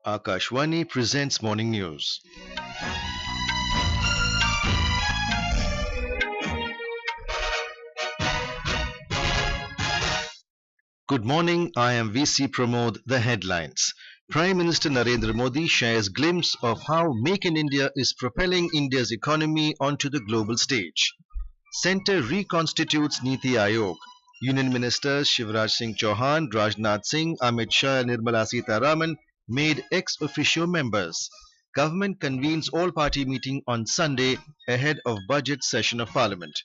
Akashwani presents morning news. Good morning, I am VC Pramod. The headlines. Prime Minister Narendra Modi shares glimpse of how Make in India is propelling India's economy onto the global stage. Centre reconstitutes NITI Aayog. Union Ministers Shivraj Singh Chouhan, Rajnath Singh, Amit Shah and Nirmala Sitharaman made ex-officio members. Government convenes all-party meeting on Sunday ahead of budget session of Parliament.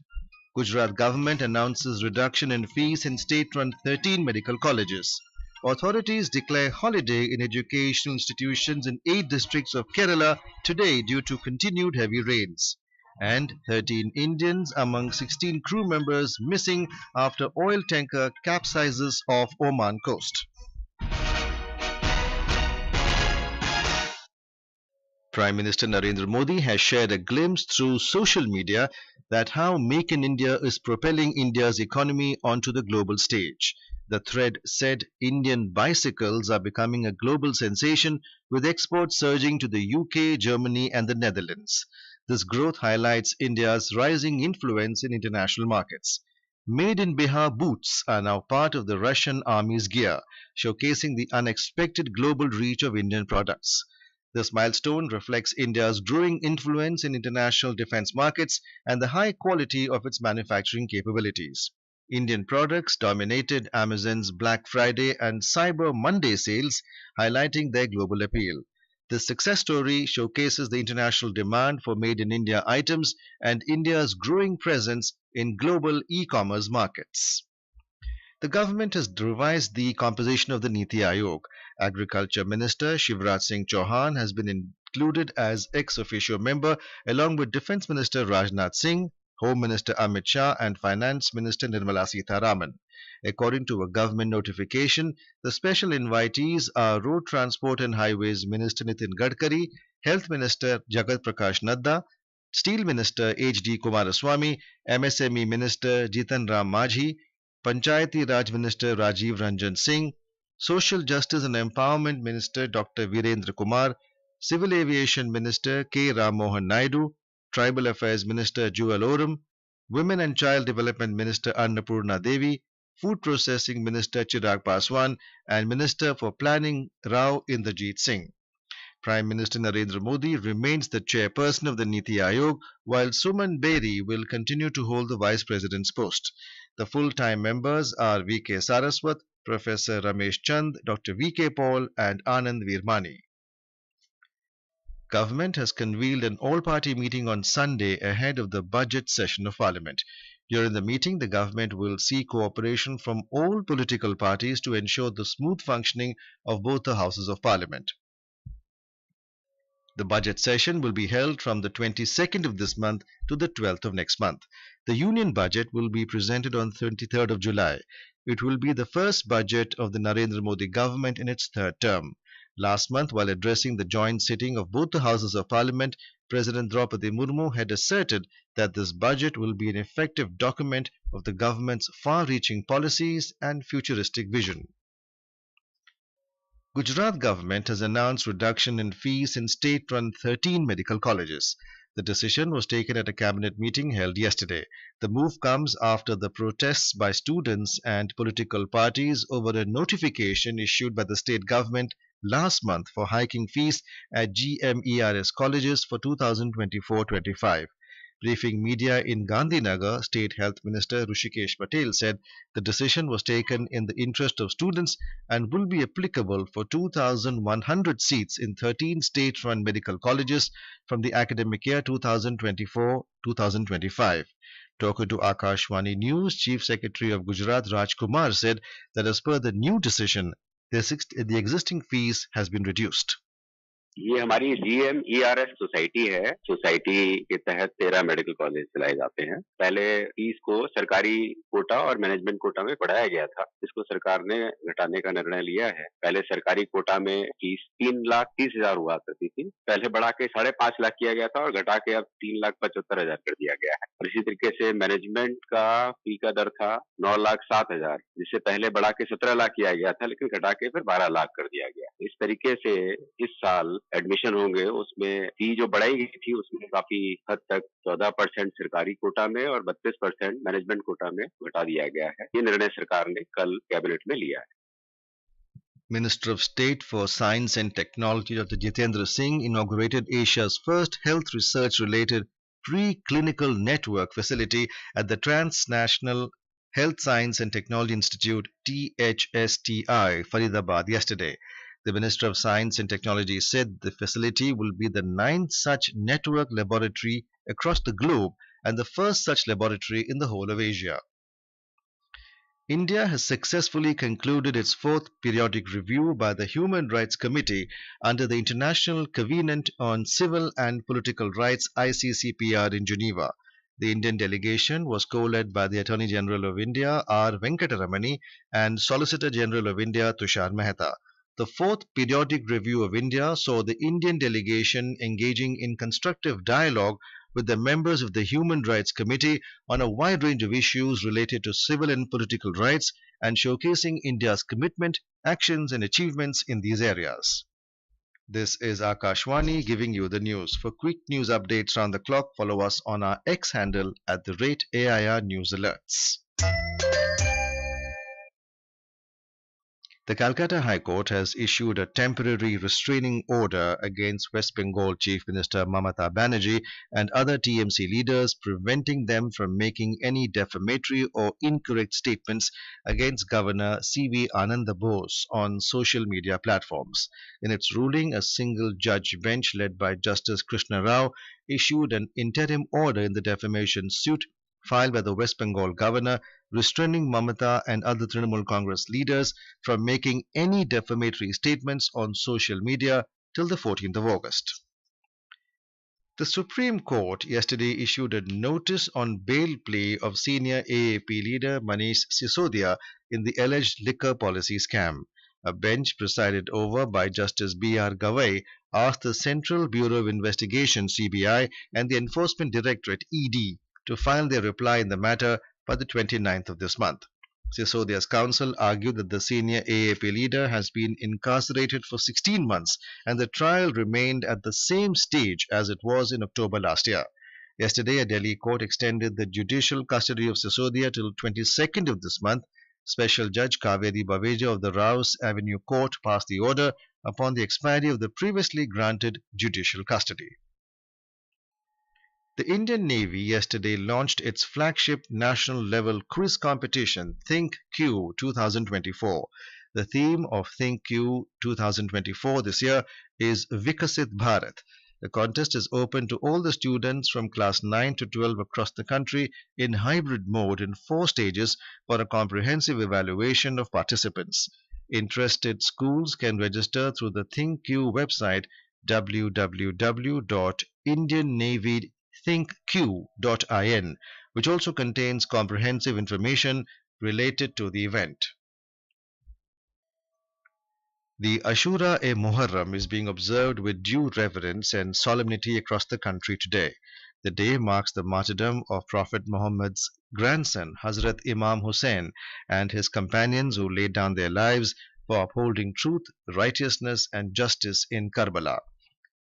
Gujarat government announces reduction in fees in state-run 13 medical colleges. Authorities declare holiday in educational institutions in 8 districts of Kerala today due to continued heavy rains. And 13 Indians among 16 crew members missing after oil tanker capsizes off Oman coast. Prime Minister Narendra Modi has shared a glimpse through social media that how Make in India is propelling India's economy onto the global stage. The thread said Indian bicycles are becoming a global sensation with exports surging to the UK, Germany and the Netherlands. This growth highlights India's rising influence in international markets. Made in Bihar boots are now part of the Russian army's gear, showcasing the unexpected global reach of Indian products. This milestone reflects India's growing influence in international defense markets and the high quality of its manufacturing capabilities. Indian products dominated Amazon's Black Friday and Cyber Monday sales, highlighting their global appeal. This success story showcases the international demand for made in India items and India's growing presence in global e-commerce markets. The government has revised the composition of the NITI Aayog. Agriculture Minister Shivraj Singh Chouhan has been included as ex-officio member along with Defence Minister Rajnath Singh, Home Minister Amit Shah and Finance Minister Nirmala Sitharaman. According to a government notification, the special invitees are Road Transport and Highways Minister Nitin Gadkari, Health Minister Jagat Prakash Nadda, Steel Minister H.D. Kumaraswamy, MSME Minister Jitan Ram Majhi, Panchayati Raj Minister Rajiv Ranjan Singh, Social Justice and Empowerment Minister Dr. Virendra Kumar, Civil Aviation Minister K. Ram Mohan Naidu, Tribal Affairs Minister Jewel Oram, Women and Child Development Minister Annapurna Devi, Food Processing Minister Chirag Paswan, and Minister for Planning Rao Inderjeet Singh. Prime Minister Narendra Modi remains the chairperson of the NITI Aayog, while Suman Beri will continue to hold the vice president's post. The full-time members are V.K. Saraswat, Professor Ramesh Chand, Dr. V.K. Paul and Anand Virmani. Government has convened an all-party meeting on Sunday ahead of the budget session of Parliament. During the meeting, the government will seek cooperation from all political parties to ensure the smooth functioning of both the houses of Parliament. The budget session will be held from the 22nd of this month to the 12th of next month. The union budget will be presented on 23rd of July. It will be the first budget of the Narendra Modi government in its third term. Last month, while addressing the joint sitting of both the houses of Parliament, President Draupadi Murmu had asserted that this budget will be an effective document of the government's far-reaching policies and futuristic vision. Gujarat government has announced reduction in fees in state-run 13 medical colleges. The decision was taken at a cabinet meeting held yesterday. The move comes after the protests by students and political parties over a notification issued by the state government last month for hiking fees at GMERS colleges for 2024-25. Briefing media in Gandhinagar, State Health Minister Rushikesh Patel said the decision was taken in the interest of students and will be applicable for 2,100 seats in 13 state-run medical colleges from the academic year 2024-2025. Talking to Akashwani News, Chief Secretary of Gujarat Raj Kumar said that as per the new decision, the existing fees has been reduced. ये हमारी GMERS society है। Society के तहत 13 medical college चलाए जाते हैं। पहले fees को सरकारी कोटा और मैनेजमेंट कोटा में बढ़ाया गया था। इसको सरकार ने घटाने का निर्णय लिया है। पहले सरकारी कोटा में फीस 3,30,000 हुआ करती थी। पहले बढ़ा के 5.5 लाख किया गया था और घटा के अब 3,75,000 कर दिया गया है। और इसी तरीके से मैनेजमेंट का फी का दर था 9,07,000, जिसे पहले बढ़ा के 17 लाख किया गया था, लेकिन घटा के फिर 12 लाख कर दिया गया। इस तरीके से इस साल एडमिशन होंगे, उसमें फी जो बढ़ाई गई थी उसमें काफी हद तक 14% सरकारी कोटा में और 32% मैनेजमेंट कोटा में घटा दिया गया है। ये निर्णय सरकार ने कल कैबिनेट में लिया है। Minister of State for Science and Technology Dr. Jitendra Singh inaugurated Asia's first health research-related pre-clinical network facility at the Transnational Health Science and Technology Institute THSTI, Faridabad yesterday. The Minister of Science and Technology said the facility will be the ninth such network laboratory across the globe and the first such laboratory in the whole of Asia. India has successfully concluded its fourth periodic review by the Human Rights Committee under the International Covenant on Civil and Political Rights ICCPR in Geneva. The Indian delegation was co-led by the Attorney General of India R. Venkataramani and Solicitor General of India Tushar Mehta. The fourth periodic review of India saw the Indian delegation engaging in constructive dialogue with the members of the Human Rights Committee on a wide range of issues related to civil and political rights and showcasing India's commitment, actions and achievements in these areas. This is Akashwani giving you the news. For quick news updates round the clock, follow us on our X handle at the rate AIR News Alerts. The Calcutta High Court has issued a temporary restraining order against West Bengal Chief Minister Mamata Banerjee and other TMC leaders, preventing them from making any defamatory or incorrect statements against Governor C.V. Ananda Bose on social media platforms. In its ruling, a single judge bench led by Justice Krishna Rao issued an interim order in the defamation suit filed by the West Bengal governor, restraining Mamata and other Trinamool Congress leaders from making any defamatory statements on social media till the 14th of August. The Supreme Court yesterday issued a notice on bail plea of senior AAP leader Manish Sisodia in the alleged liquor policy scam. A bench presided over by Justice B.R. Gavai asked the Central Bureau of Investigation (CBI) and the Enforcement Directorate (ED) to file their reply in the matter by the 29th of this month. Sisodia's counsel argued that the senior AAP leader has been incarcerated for 16 months and the trial remained at the same stage as it was in October last year. Yesterday, a Delhi court extended the judicial custody of Sisodia till 22nd of this month. Special Judge Kaveri Baveja of the Rouse Avenue Court passed the order upon the expiry of the previously granted judicial custody. The Indian Navy yesterday launched its flagship national-level quiz competition, ThinkQ 2024. The theme of ThinkQ 2024 this year is Vikasit Bharat. The contest is open to all the students from class 9 to 12 across the country in hybrid mode in 4 stages for a comprehensive evaluation of participants. Interested schools can register through the ThinkQ website www.indiannavy.thinkq.in, which also contains comprehensive information related to the event. The Ashura-e-Muharram is being observed with due reverence and solemnity across the country today. The day marks the martyrdom of Prophet Muhammad's grandson, Hazrat Imam Hussain, and his companions who laid down their lives for upholding truth, righteousness and justice in Karbala.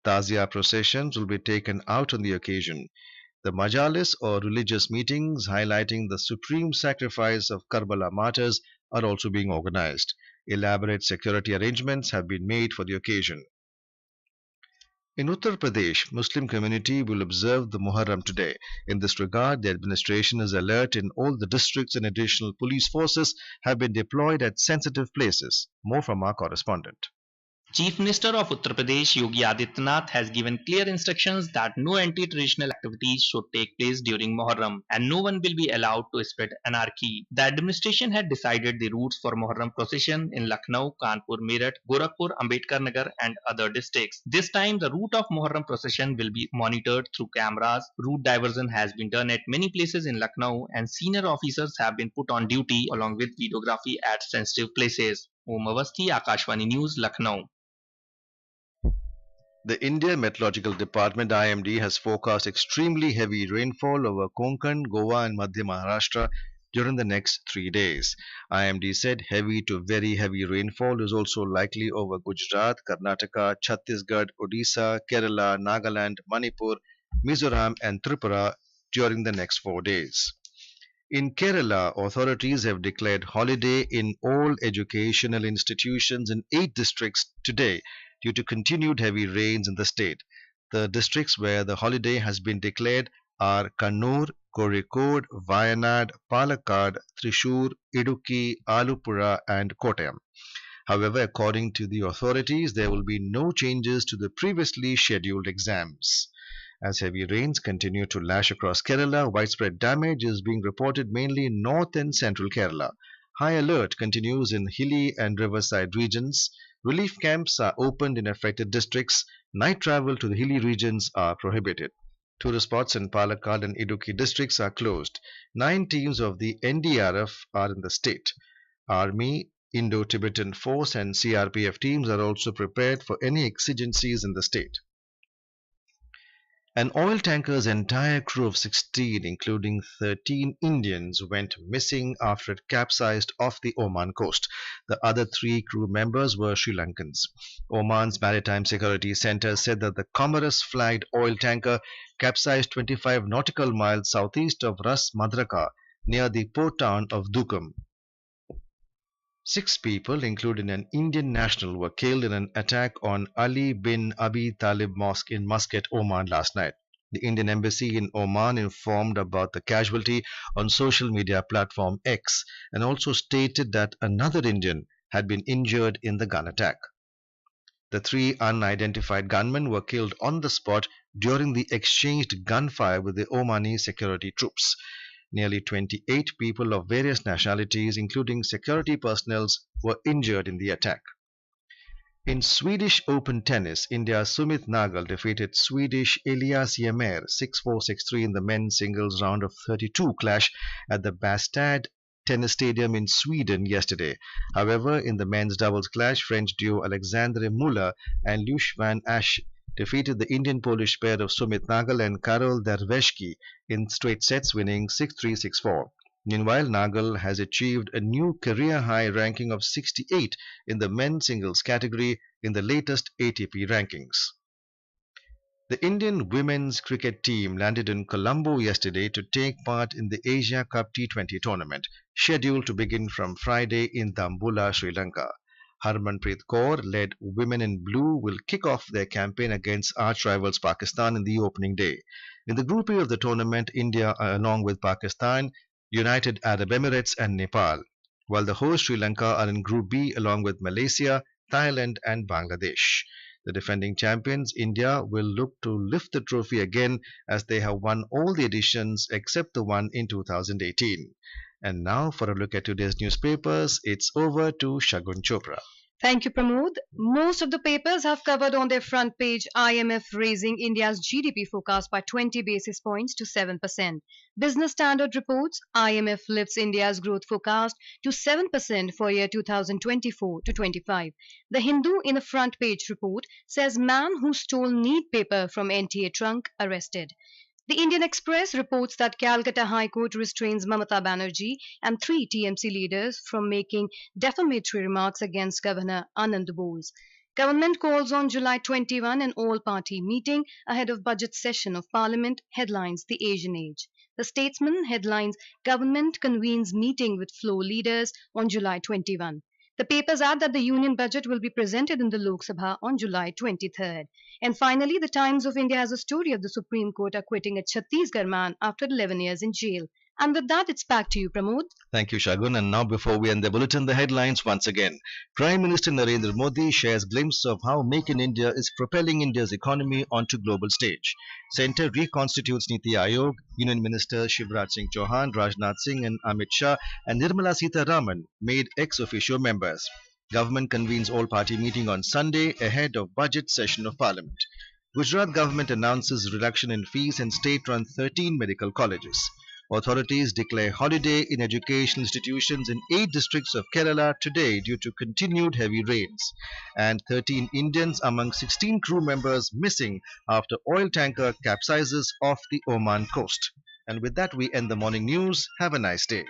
Tazia processions will be taken out on the occasion. The majalis or religious meetings highlighting the supreme sacrifice of Karbala martyrs are also being organized. Elaborate security arrangements have been made for the occasion. In Uttar Pradesh, Muslim community will observe the Muharram today. In this regard, the administration is alert in all the districts and additional police forces have been deployed at sensitive places. More from our correspondent. Chief Minister of Uttar Pradesh Yogi Adityanath has given clear instructions that no anti-traditional activities should take place during Muharram and no one will be allowed to spread anarchy. The administration had decided the routes for Muharram procession in Lucknow, Kanpur, Meerut, Gorakhpur, Ambedkar Nagar and other districts. This time the route of Muharram procession will be monitored through cameras. Route diversion has been done at many places in Lucknow and senior officers have been put on duty along with videography at sensitive places. Om Awasthi, Akashvani News, Lucknow. The India Meteorological Department IMD has forecast extremely heavy rainfall over Konkan, Goa and Madhya Maharashtra during the next 3 days. IMD said heavy to very heavy rainfall is also likely over Gujarat, Karnataka, Chhattisgarh, Odisha, Kerala, Nagaland, Manipur, Mizoram and Tripura during the next 4 days. In Kerala, authorities have declared holiday in all educational institutions in 8 districts today due to continued heavy rains in the state. The districts where the holiday has been declared are Kannur, Kozhikode, Wayanad, Palakkad, Thrissur, Idukki, Alupura and Kottayam. However, according to the authorities, there will be no changes to the previously scheduled exams. As heavy rains continue to lash across Kerala, widespread damage is being reported mainly in north and central Kerala. High alert continues in hilly and riverside regions. Relief camps are opened in affected districts. Night travel to the hilly regions are prohibited. Tourist spots in Palakkad and Idukki districts are closed. 9 teams of the NDRF are in the state. Army, Indo-Tibetan Force and CRPF teams are also prepared for any exigencies in the state. An oil tanker's entire crew of 16, including 13 Indians, went missing after it capsized off the Oman coast. The other 3 crew members were Sri Lankans. Oman's Maritime Security Center said that the Comoros flagged oil tanker capsized 25 nautical miles southeast of Ras Madraka near the port town of Dukum. 6 people, including an Indian national, were killed in an attack on Ali bin Abi Talib Mosque in Muscat, Oman last night. The Indian embassy in Oman informed about the casualty on social media platform X and also stated that another Indian had been injured in the gun attack. The 3 unidentified gunmen were killed on the spot during the exchanged gunfire with the Omani security troops. Nearly 28 people of various nationalities, including security personnel, were injured in the attack. In Swedish Open tennis, India's Sumit Nagal defeated Swedish Elias Ymer 6-4, 6-3 in the men's singles round of 32 clash at the Bastad Tennis Stadium in Sweden yesterday. However, in the men's doubles clash, French duo Alexandre Muller and Lush van Asch defeated the Indian-Polish pair of Sumit Nagal and Karol Derveshki in straight sets, winning 6-3, 6-4. Meanwhile, Nagal has achieved a new career-high ranking of 68 in the men's singles category in the latest ATP rankings. The Indian women's cricket team landed in Colombo yesterday to take part in the Asia Cup T20 tournament, scheduled to begin from Friday in Dambulla, Sri Lanka. Harmanpreet Kaur-led Women in Blue will kick off their campaign against arch-rivals Pakistan in the opening day. In the Group A of the tournament, India, along with Pakistan, United Arab Emirates and Nepal, while the host Sri Lanka are in Group B along with Malaysia, Thailand and Bangladesh. The defending champions, India, will look to lift the trophy again as they have won all the editions except the one in 2018. And now for a look at today's newspapers, it's over to Shagun Chopra. Thank you, Pramod. Most of the papers have covered on their front page IMF raising India's GDP forecast by 20 basis points to 7%. Business Standard reports IMF lifts India's growth forecast to 7% for year 2024 to 25. The Hindu in a front page report says man who stole need paper from NTA trunk arrested. The Indian Express reports that Calcutta High Court restrains Mamata Banerjee and 3 TMC leaders from making defamatory remarks against Governor Anand Bose. Government calls on July 21 an all-party meeting ahead of budget session of Parliament, headlines The Asian Age. The Statesman headlines Government convenes meeting with floor leaders on July 21. The papers add that the union budget will be presented in the Lok Sabha on July 23rd. And finally, the Times of India has a story of the Supreme Court acquitting a Chhattisgarh man after 11 years in jail. And with that, it's back to you, Pramod. Thank you, Shagun. And now, before we end the bulletin, the headlines once again. Prime Minister Narendra Modi shares glimpse of how Make in India is propelling India's economy onto global stage. Centre reconstitutes NITI Aayog. Union Minister Shivraj Singh Chouhan, Rajnath Singh and Amit Shah and Nirmala Sitharaman made ex-officio members. Government convenes all-party meeting on Sunday ahead of budget session of Parliament. Gujarat government announces reduction in fees and state-run 13 medical colleges. Authorities declare holiday in educational institutions in 8 districts of Kerala today due to continued heavy rains. And 13 Indians among 16 crew members missing after oil tanker capsizes off the Oman coast. And with that, we end the morning news. Have a nice day.